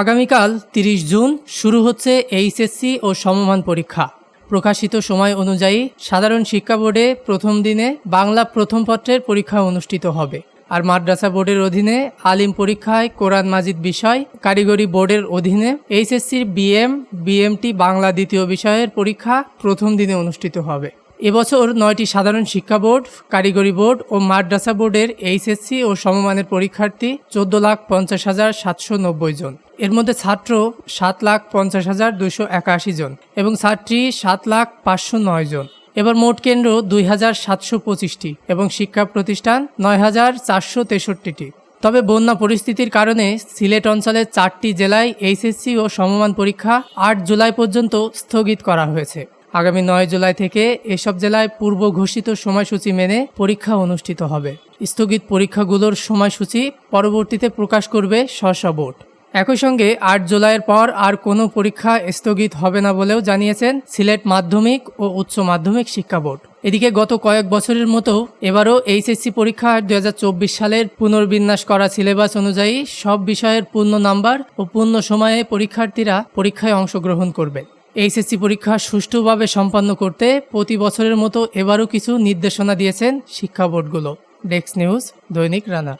আগামীকাল ৩০ জুন শুরু হচ্ছে এইচএসসি ও সমমান পরীক্ষা। প্রকাশিত সময় অনুযায়ী সাধারণ শিক্ষা বোর্ডে প্রথম দিনে বাংলা প্রথম পত্রের পরীক্ষা অনুষ্ঠিত হবে। আর মাদ্রাসা বোর্ডের অধীনে আলিম পরীক্ষায় কোরআন মাজিদ বিষয়, কারিগরি বোর্ডের অধীনে এইচএসসির বিএমটি বাংলা দ্বিতীয় বিষয়ের পরীক্ষা প্রথম দিনে অনুষ্ঠিত হবে। এবছর 9টি সাধারণ শিক্ষা বোর্ড, কারিগরি বোর্ড ও মাদ্রাসা বোর্ডের এইচএসসি ও সমমানের পরীক্ষার্থী 14,50,790 জন। এর মধ্যে ছাত্র 7,50,281 জন এবং ছাত্রী 7,05,009 জন। এবার মোট কেন্দ্র 2,725টি এবং শিক্ষা প্রতিষ্ঠান 9,463টি। তবে বন্যা পরিস্থিতির কারণে সিলেট অঞ্চলের 4টি জেলায় এইচএসসি ও সমমান পরীক্ষা 8 জুলাই পর্যন্ত স্থগিত করা হয়েছে। আগামী 9 জুলাই থেকে এসব জেলায় পূর্ব ঘোষিত সময়সূচি মেনে পরীক্ষা অনুষ্ঠিত হবে। স্থগিত পরীক্ষাগুলোর সময়সূচি পরবর্তীতে প্রকাশ করবে স্ব বোর্ড। একই সঙ্গে 8 জুলাইয়ের পর আর কোনো পরীক্ষা স্থগিত হবে না বলেও জানিয়েছেন সিলেট মাধ্যমিক ও উচ্চ মাধ্যমিক শিক্ষা বোর্ড। এদিকে গত কয়েক বছরের মতো এবারও এইচএসসি পরীক্ষা 2024 সালের পুনর্বিন্যাস করা সিলেবাস অনুযায়ী সব বিষয়ের পূর্ণ নাম্বার ও পূর্ণ সময়ে পরীক্ষার্থীরা পরীক্ষায় অংশগ্রহণ করবে। এইচএসসি পরীক্ষা সুষ্ঠুভাবে সম্পন্ন করতে প্রতি বছরের মতো এবারও কিছু নির্দেশনা দিয়েছেন শিক্ষা বোর্ডগুলো। ডেস্ক নিউজ, দৈনিক রানা।